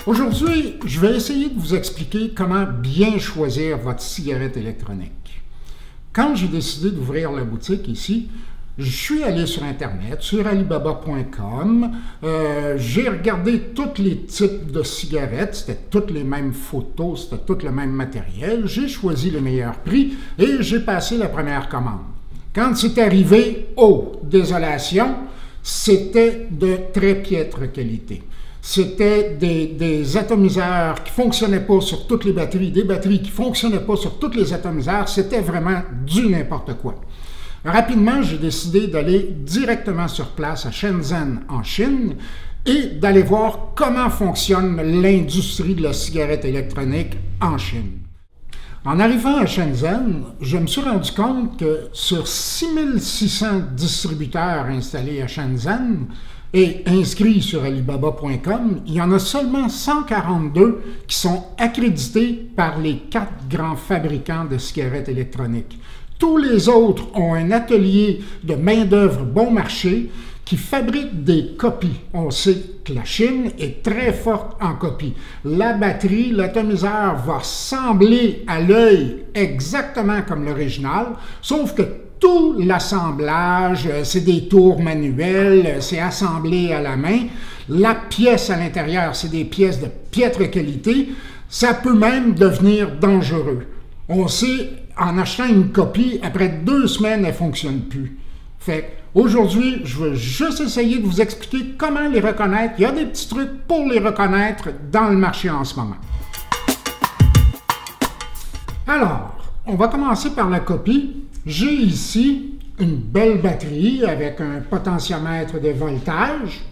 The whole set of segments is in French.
Aujourd'hui, je vais essayer de vous expliquer comment bien choisir votre cigarette électronique. Quand j'ai décidé d'ouvrir la boutique ici, je suis allé sur Internet, sur Alibaba.com, j'ai regardé tous les types de cigarettes, c'était toutes les mêmes photos, c'était tout le même matériel, j'ai choisi le meilleur prix et j'ai passé la première commande. Quand c'est arrivé, oh, désolation, c'était de très piètre qualité. C'était des atomiseurs qui ne fonctionnaient pas sur toutes les batteries, des batteries qui ne fonctionnaient pas sur tous les atomiseurs, c'était vraiment du n'importe quoi. Rapidement, j'ai décidé d'aller directement sur place à Shenzhen, en Chine, et d'aller voir comment fonctionne l'industrie de la cigarette électronique en Chine. En arrivant à Shenzhen, je me suis rendu compte que sur 6600 distributeurs installés à Shenzhen et inscrits sur Alibaba.com, il y en a seulement 142 qui sont accrédités par les 4 grands fabricants de cigarettes électroniques. Tous les autres ont un atelier de main-d'œuvre bon marché qui fabrique des copies. On sait que la Chine est très forte en copies. La batterie, l'atomiseur va sembler à l'œil exactement comme l'original, sauf que tout l'assemblage, c'est des tours manuels, c'est assemblé à la main. La pièce à l'intérieur, c'est des pièces de piètre qualité. Ça peut même devenir dangereux. On sait, en achetant une copie, après 2 semaines, elle ne fonctionne plus. Fait aujourd'hui, je veux juste essayer de vous expliquer comment les reconnaître. Il y a des petits trucs pour les reconnaître dans le marché en ce moment. Alors, on va commencer par la copie. J'ai ici une belle batterie avec un potentiomètre de voltage.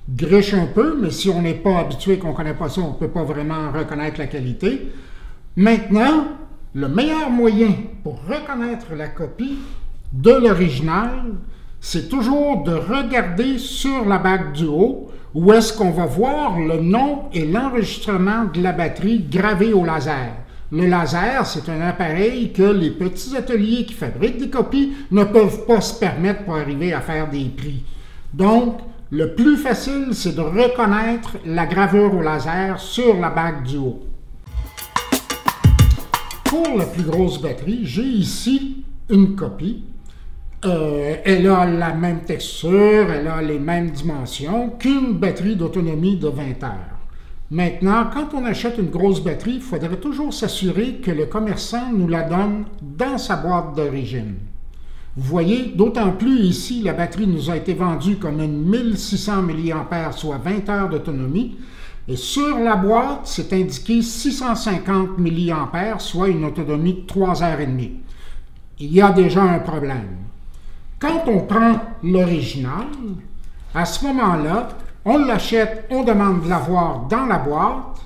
Griche un peu, mais si on n'est pas habitué, qu'on ne connaît pas ça, on ne peut pas vraiment reconnaître la qualité. Maintenant, le meilleur moyen pour reconnaître la copie de l'original, c'est toujours de regarder sur la bague du haut où est-ce qu'on va voir le nom et l'enregistrement de la batterie gravé au laser. Le laser, c'est un appareil que les petits ateliers qui fabriquent des copies ne peuvent pas se permettre pour arriver à faire des prix. Donc, le plus facile, c'est de reconnaître la gravure au laser sur la bague du haut. Pour la plus grosse batterie, j'ai ici une copie. Elle a la même texture, elle a les mêmes dimensions qu'une batterie d'autonomie de 20 heures. Maintenant, quand on achète une grosse batterie, il faudrait toujours s'assurer que le commerçant nous la donne dans sa boîte d'origine. Vous voyez, d'autant plus ici, la batterie nous a été vendue comme une 1600 mAh, soit 20 heures d'autonomie. Et sur la boîte, c'est indiqué 650 mAh, soit une autonomie de 3 heures et demie. Il y a déjà un problème. Quand on prend l'original, à ce moment-là, on l'achète, on demande de l'avoir dans la boîte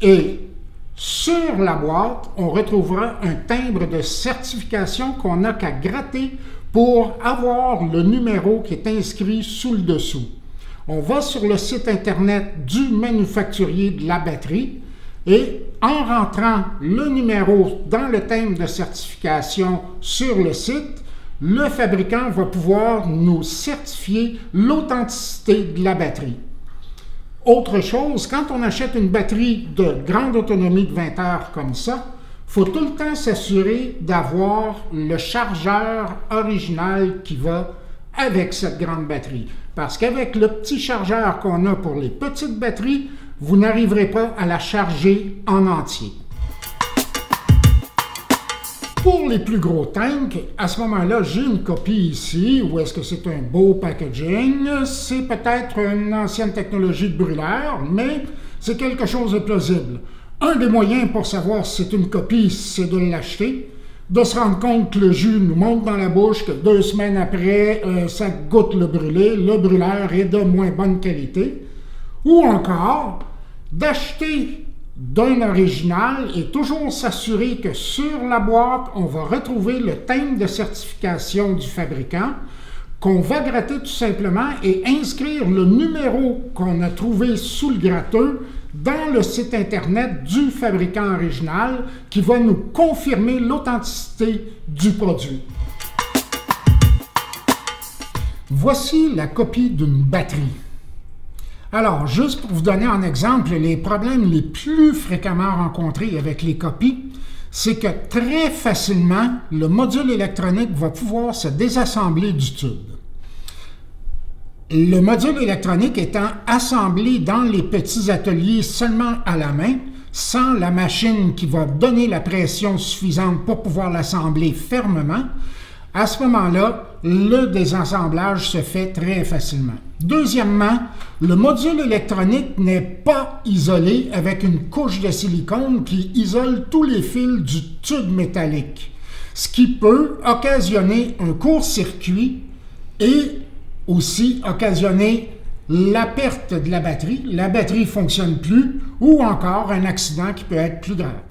et sur la boîte, on retrouvera un timbre de certification qu'on n'a qu'à gratter pour avoir le numéro qui est inscrit sous le dessous. On va sur le site Internet du manufacturier de la batterie et en rentrant le numéro dans le timbre de certification sur le site, le fabricant va pouvoir nous certifier l'authenticité de la batterie. Autre chose, quand on achète une batterie de grande autonomie de 20 heures comme ça, il faut tout le temps s'assurer d'avoir le chargeur original qui va avec cette grande batterie. Parce qu'avec le petit chargeur qu'on a pour les petites batteries, vous n'arriverez pas à la charger en entier. Pour les plus gros tanks, à ce moment-là, j'ai une copie ici, où est-ce que c'est un beau packaging. C'est peut-être une ancienne technologie de brûleur, mais c'est quelque chose de plausible. Un des moyens pour savoir si c'est une copie, c'est de l'acheter, de se rendre compte que le jus nous monte dans la bouche, que 2 semaines après, ça goûte le brûlé, le brûleur est de moins bonne qualité, ou encore d'acheter d'un original et toujours s'assurer que sur la boîte, on va retrouver le timbre de certification du fabricant, qu'on va gratter tout simplement et inscrire le numéro qu'on a trouvé sous le gratteux dans le site Internet du fabricant original qui va nous confirmer l'authenticité du produit. Voici la copie d'une batterie. Alors, juste pour vous donner un exemple, les problèmes les plus fréquemment rencontrés avec les copies, c'est que très facilement, le module électronique va pouvoir se désassembler du tube. Le module électronique étant assemblé dans les petits ateliers seulement à la main, sans la machine qui va donner la pression suffisante pour pouvoir l'assembler fermement, à ce moment-là, le désassemblage se fait très facilement. Deuxièmement, le module électronique n'est pas isolé avec une couche de silicone qui isole tous les fils du tube métallique, ce qui peut occasionner un court-circuit et aussi occasionner la perte de la batterie ne fonctionne plus ou encore un accident qui peut être plus grave.